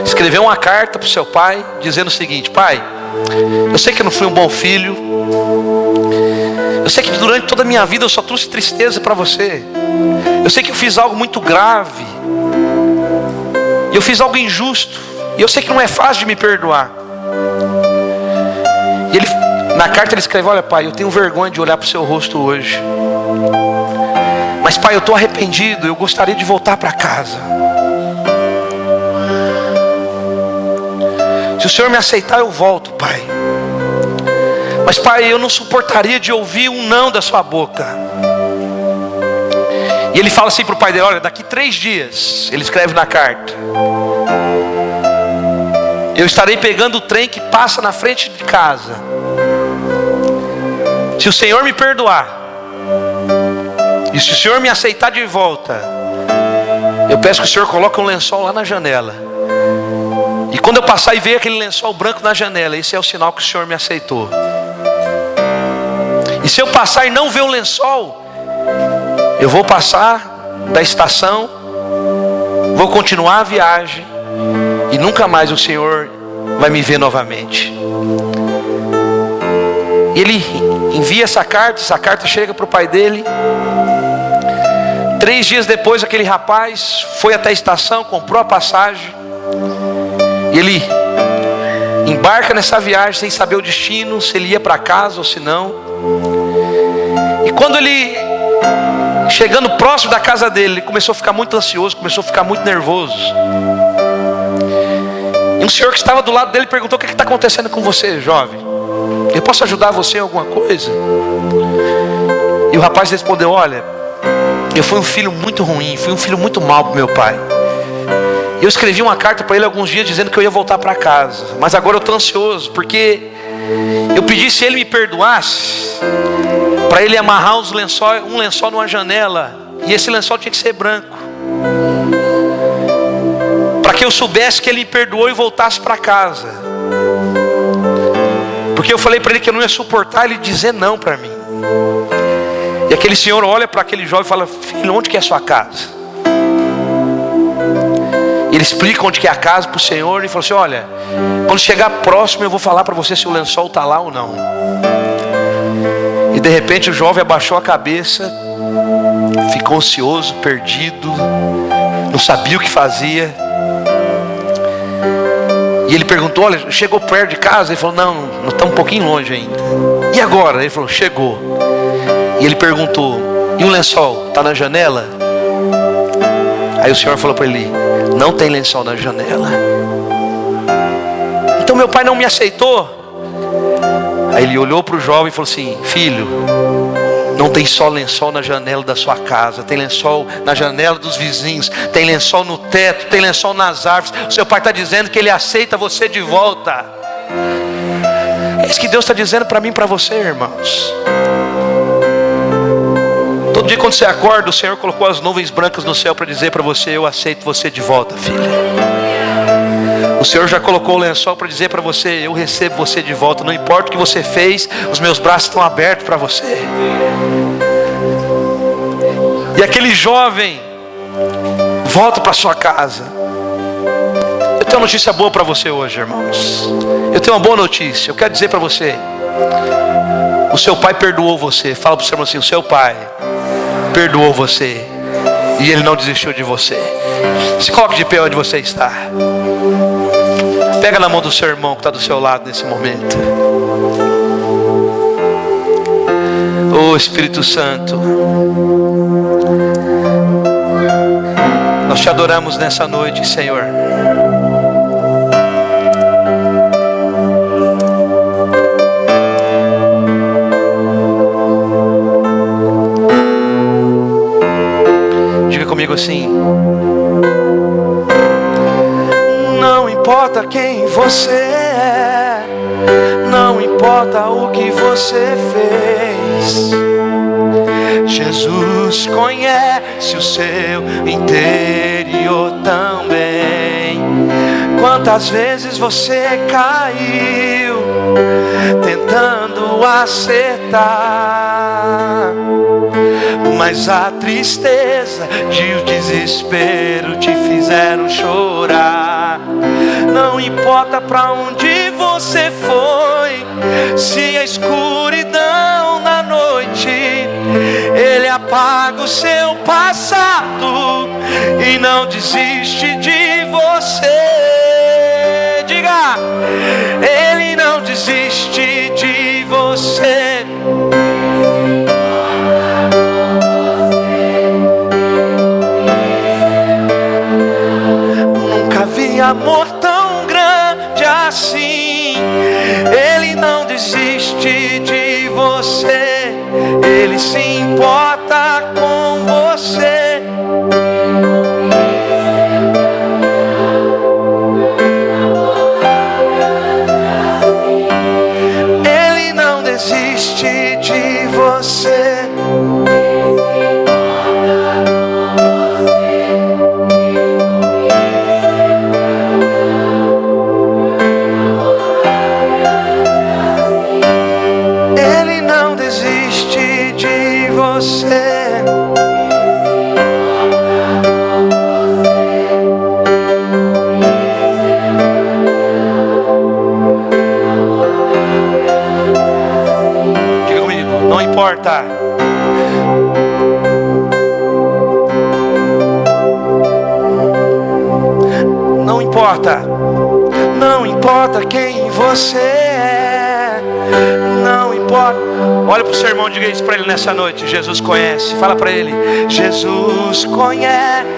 Speaker 2: escreveu uma carta para o seu pai dizendo o seguinte: pai, eu sei que eu não fui um bom filho, eu sei que durante toda a minha vida eu só trouxe tristeza para você, eu sei que eu fiz algo muito grave, eu fiz algo injusto, e eu sei que não é fácil de me perdoar. E ele, na carta ele escreveu: olha pai, eu tenho vergonha de olhar para o seu rosto hoje, mas pai, eu estou arrependido, eu gostaria de voltar para casa. Se o Senhor me aceitar, eu volto, pai. Mas pai, eu não suportaria de ouvir um não da sua boca. E ele fala assim para o pai dele: olha, daqui 3 dias, ele escreve na carta, eu estarei pegando o trem que passa na frente de casa. Se o Senhor me perdoar, e se o Senhor me aceitar de volta, eu peço que o Senhor coloque um lençol lá na janela. E quando eu passar e ver aquele lençol branco na janela, esse é o sinal que o Senhor me aceitou. E se eu passar e não ver o lençol, eu vou passar da estação, vou continuar a viagem, e nunca mais o Senhor vai me ver novamente. E ele envia essa carta chega para o pai dele. 3 dias depois, aquele rapaz foi até a estação, comprou a passagem, e ele embarca nessa viagem sem saber o destino, se ele ia para casa ou se não. E quando ele, chegando próximo da casa dele, ele começou a ficar muito ansioso, começou a ficar muito nervoso. E um senhor que estava do lado dele perguntou: o que está acontecendo com você, jovem? Eu posso ajudar você em alguma coisa? E o rapaz respondeu: olha, eu fui um filho muito ruim, fui um filho muito mau para meu pai. Eu escrevi uma carta para ele alguns dias dizendo que eu ia voltar para casa, mas agora eu estou ansioso, porque eu pedi, se ele me perdoasse, para ele amarrar um lençol numa janela, e esse lençol tinha que ser branco, para que eu soubesse que ele me perdoou e voltasse para casa. Porque eu falei para ele que eu não ia suportar ele dizer não para mim. E aquele senhor olha para aquele jovem e fala: filho, onde que é a sua casa? Ele explica onde que é a casa para o senhor e falou assim: olha, quando chegar próximo eu vou falar para você se o lençol está lá ou não. E de repente o jovem abaixou a cabeça, ficou ansioso, perdido, não sabia o que fazia. E ele perguntou: olha, chegou perto de casa? Ele falou: não está um pouquinho longe ainda. E agora? Ele falou: chegou. E ele perguntou: e o lençol está na janela? Aí o senhor falou para ele: não tem lençol na janela. Então meu pai não me aceitou. Aí ele olhou para o jovem e falou assim: filho, não tem só lençol na janela da sua casa, tem lençol na janela dos vizinhos, tem lençol no teto, tem lençol nas árvores. O seu pai está dizendo que ele aceita você de volta. É isso que Deus está dizendo para mim e para você, irmãos. Todo dia quando você acorda, o Senhor colocou as nuvens brancas no céu para dizer para você: eu aceito você de volta, filha. O Senhor já colocou o lençol para dizer para você: eu recebo você de volta, não importa o que você fez, os meus braços estão abertos para você. E aquele jovem volta para sua casa. Eu tenho uma notícia boa para você hoje, irmãos. Eu tenho uma boa notícia. Eu quero dizer para você: o seu pai perdoou você. Fala para o seu irmão assim: o seu pai perdoou você e ele não desistiu de você. Se coloque de pé onde você está. Pega na mão do seu irmão que está do seu lado nesse momento. Oh Espírito Santo, nós te adoramos nessa noite, Senhor. Diga comigo assim: não importa quem você é, não importa o que você fez, Jesus conhece o seu interior também. Quantas vezes você caiu tentando acertar, mas a tristeza e o desespero te fizeram chorar. Não importa pra onde você foi, se a escuridão da noite Ele apaga o seu passado e não desiste de você. Diga: Ele não desiste de você. Nunca vi amor tão grande assim. Ele não desiste de você. Ele se importa com você. Ele não desiste de você. Ele não desiste de você. Diga comigo: não importa. Não importa. Não importa quem você é. Não importa. Olha para o seu irmão e diga isso para ele nessa noite: Jesus conhece. Fala para ele: Jesus conhece.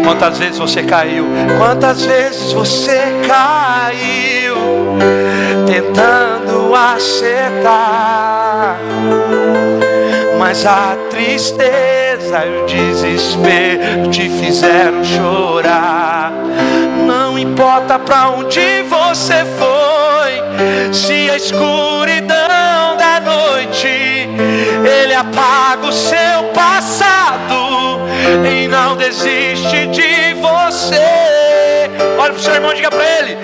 Speaker 2: Quantas vezes você caiu? Quantas vezes você caiu tentando acertar, mas a tristeza e o desespero te fizeram chorar. Não importa pra onde você foi, se a escuridão da noite Ele apaga o seu passado e não desiste de você. Olha pro seu irmão e diga pra ele: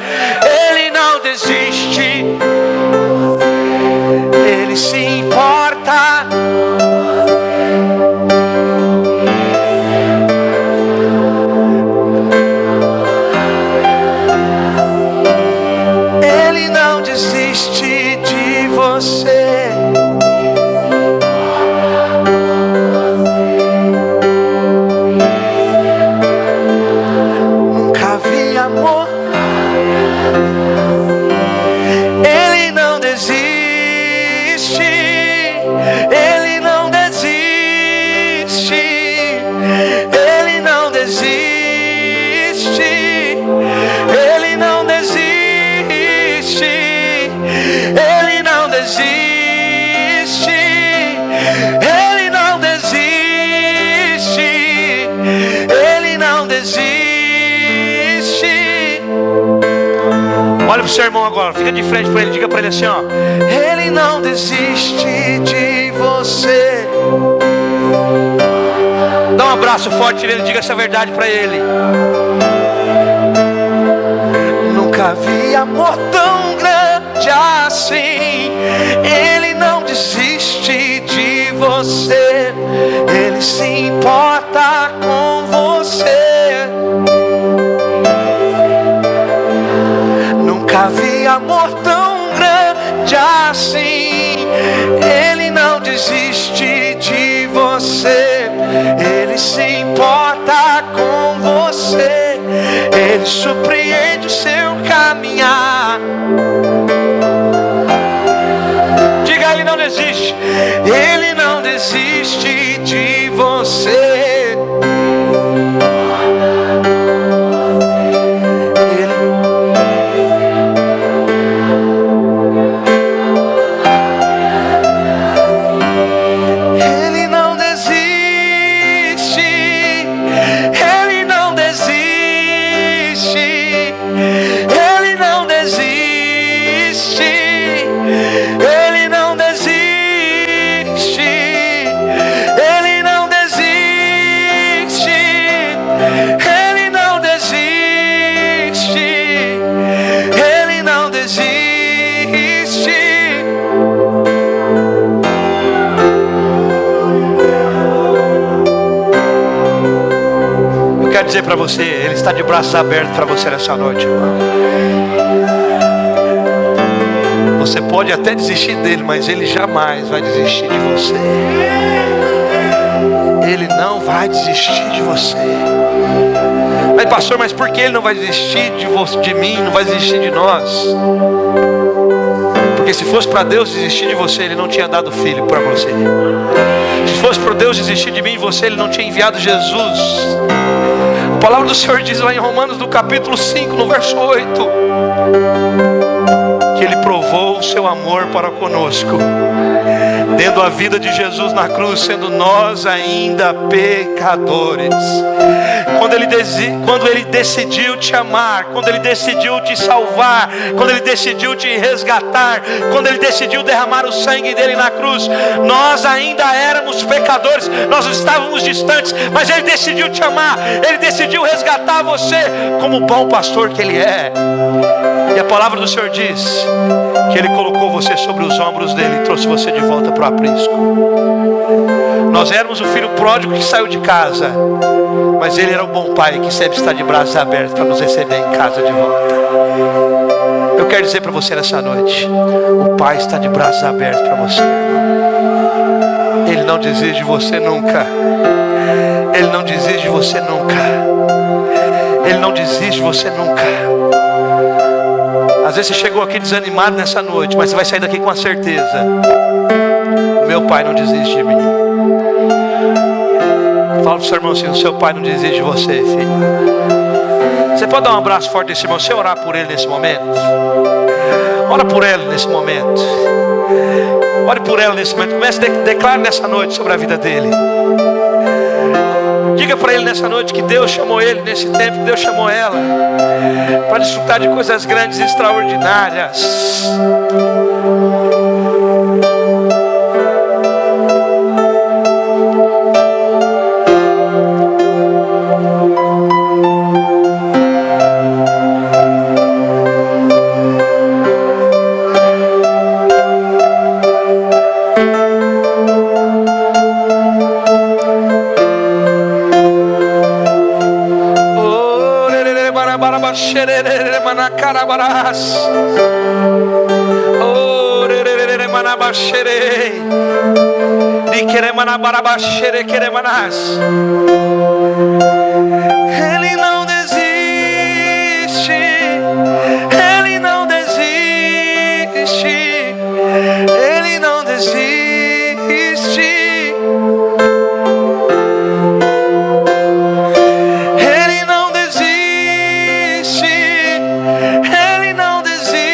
Speaker 2: Ele não desiste. Ele se importa. Ele não desiste de você. Nunca vi amor. Ele não desiste. Ele não desiste. Ele não desiste. Ele não desiste. Ele não desiste. Ele não desiste. Ele não desiste. Olha pro seu irmão agora, fica de frente para ele, diga para ele assim, ó: Ele não desiste de você. Dá um abraço forte nele, diga essa verdade para ele. Nunca vi amor tão grande assim. Ele não desiste de você. Ele se importa com você. Nunca vi amor tão grande assim. Ele não desiste de você. Ele se importa com você. Ele surpreende o seu caminhar. Diga, ele não desiste. Ele não desiste de você. Ele não desiste. Ele não desiste. Ele não desiste. Ele não desiste. Ele não desiste. Ele não desiste. Ele não desiste. Eu quero dizer para você, Ele está de braços abertos para você nessa noite, irmão. Você pode até desistir dele, mas Ele jamais vai desistir de você. Ele não vai desistir de você. Mas pastor, mas por que Ele não vai desistir de mim, não vai desistir de nós? Porque se fosse para Deus desistir de você, Ele não tinha dado filho para você. Se fosse para Deus desistir de mim e você, Ele não tinha enviado Jesus. A palavra do Senhor diz lá em Romanos, no capítulo 5, no verso 8, que Ele provou o seu amor para conosco, dando a vida de Jesus na cruz, sendo nós ainda pecadores. Quando Ele decidiu te amar, quando Ele decidiu te salvar, quando Ele decidiu te resgatar, quando Ele decidiu derramar o sangue dele na cruz, nós ainda éramos pecadores, nós estávamos distantes, mas Ele decidiu te amar, Ele decidiu resgatar você como o bom pastor que Ele é. E a palavra do Senhor diz que Ele colocou você sobre os ombros dele e trouxe você de volta para o aprisco. Nós éramos o filho pródigo que saiu de casa, mas Ele era o bom pai que sempre está de braços abertos para nos receber em casa de volta. Eu quero dizer para você nessa noite, o Pai está de braços abertos para você, irmão. Ele não desiste de você nunca. Ele não desiste de você nunca. Ele não desiste de você nunca. Às vezes você chegou aqui desanimado nessa noite, mas você vai sair daqui com a certeza: o meu Pai não desiste de mim. Fala para o seu irmão assim: o seu Pai não desiste de você, filho. Você pode dar um abraço forte nesse irmão, você orar por ele nesse momento. Ora por ele nesse momento. Ore por ela nesse momento. Comece a declarar nessa noite sobre a vida dele. Diga para ele nessa noite que Deus chamou ele nesse tempo, que Deus chamou ela para desfrutar de coisas grandes e extraordinárias. Ele não desiste. Ele não desiste. Ele não desiste. Ele não desiste. Ele não desiste.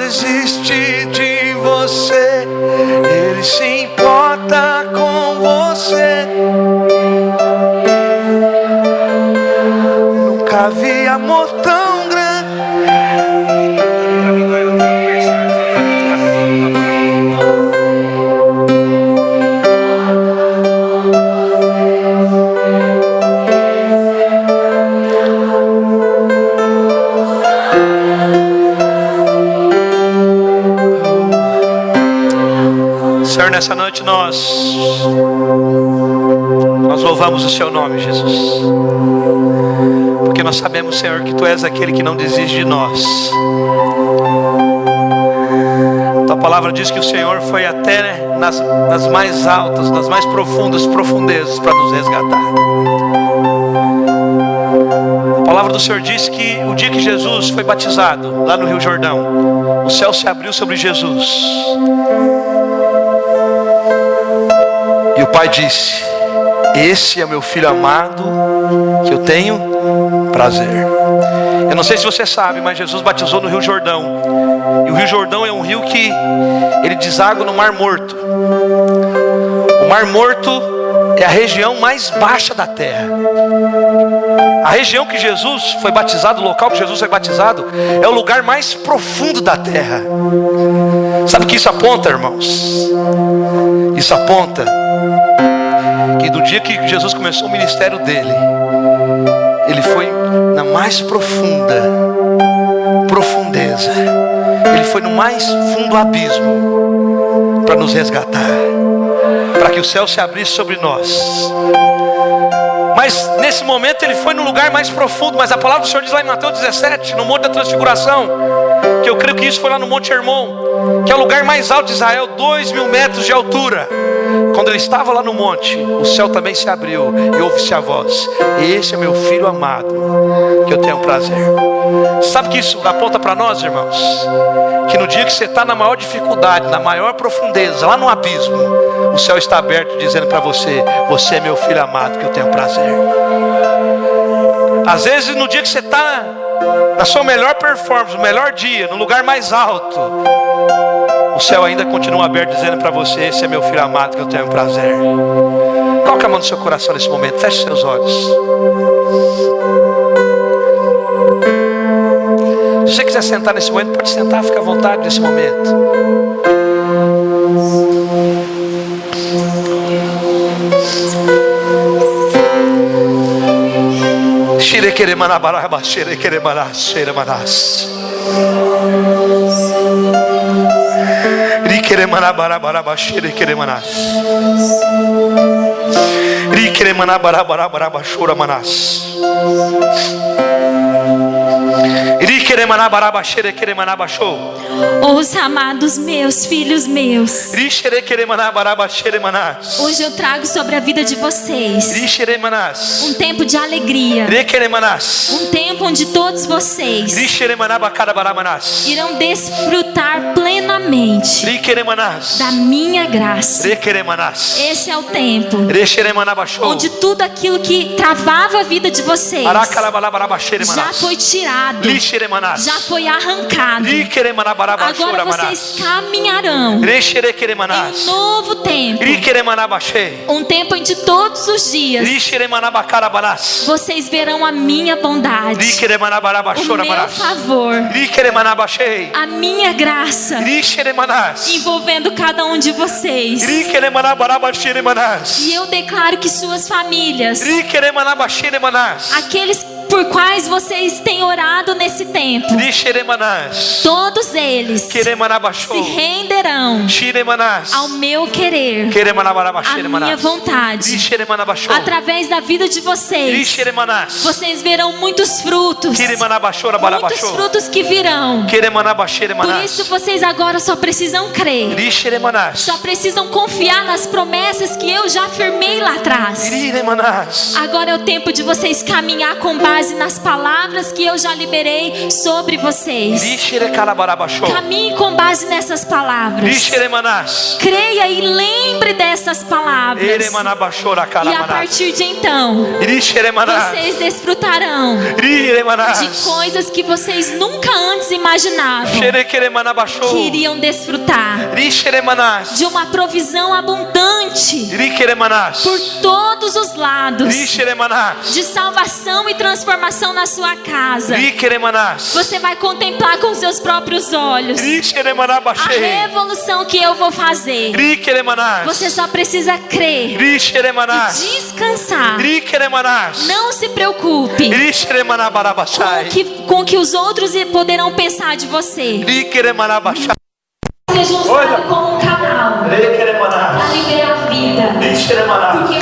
Speaker 2: desiste de você, Ele se importa com você. Nunca vi amor tão grande. Senhor, nessa noite nós louvamos o Seu nome, Jesus, porque nós sabemos, Senhor, que Tu és aquele que não desiste de nós. Tua palavra diz que o Senhor foi até nas mais altas, nas mais profundas profundezas para nos resgatar. A palavra do Senhor diz que o dia que Jesus foi batizado lá no Rio Jordão, o céu se abriu sobre Jesus. E o Pai disse: esse é meu filho amado, que eu tenho prazer. Eu não sei se você sabe, mas Jesus batizou no Rio Jordão. E o Rio Jordão é um rio que ele deságua no Mar Morto. O Mar Morto é a região mais baixa da terra. A região que Jesus foi batizado, o local que Jesus foi batizado, é o lugar mais profundo da terra. Sabe o que isso aponta, irmãos? Isso aponta que do dia que Jesus começou o ministério dele, ele foi na mais profundeza, ele foi no mais fundo abismo para nos resgatar, para que o céu se abrisse sobre nós. Mas nesse momento ele foi no lugar mais profundo. Mas a palavra do Senhor diz lá em Mateus 17, no Monte da Transfiguração, que eu creio que isso foi lá no Monte Hermon, que é o lugar mais alto de Israel, 2.000 metros de altura. Quando ele estava lá no monte, o céu também se abriu e ouve-se a voz: esse é meu filho amado, que eu tenho prazer. Sabe que isso aponta para nós, irmãos? Que no dia que você está na maior dificuldade, na maior profundeza, lá no abismo, o céu está aberto dizendo para você: você é meu filho amado, que eu tenho prazer. Às vezes no dia que você está na sua melhor performance, no melhor dia, no lugar mais alto, o céu ainda continua aberto dizendo para você: esse é meu filho amado, que eu tenho prazer. Coloque a mão no seu coração nesse momento, feche seus olhos. Se você quiser sentar nesse momento, pode sentar, fica à vontade nesse momento.
Speaker 3: Os amados meus, filhos meus, hoje eu trago sobre a vida de vocês um tempo de alegria, um tempo onde todos vocês irão desfrutar plenamente da minha graça. Esse é o tempo onde tudo aquilo que travava a vida de vocês já foi tirado, já foi arrancado. Agora vocês caminharão em um novo tempo, um tempo onde todos os dias vocês verão a minha bondade, o meu favor, a minha graça envolvendo cada um de vocês. E eu declaro que suas famílias, aqueles por quais vocês têm orado nesse tempo, todos eles se renderão ao meu querer, à minha vontade. Através da vida de vocês, vocês verão muitos frutos que virão. Por isso vocês agora só precisam crer, só precisam confiar nas promessas que eu já firmei lá atrás. Agora é o tempo de vocês caminhar com base base nas palavras que eu já liberei sobre vocês. Caminhe com base nessas palavras. Creia e lembre dessas palavras. E a partir de então, vocês desfrutarão de coisas que vocês nunca antes imaginavam que iriam desfrutar. De uma provisão abundante por todos os lados. De salvação e transformação na sua casa. Você vai contemplar com seus próprios olhos a revolução que eu vou fazer. Você só precisa crer e descansar. Não se preocupe com o que os outros poderão pensar de você. Seja usado como um canal para liberar vida. Porque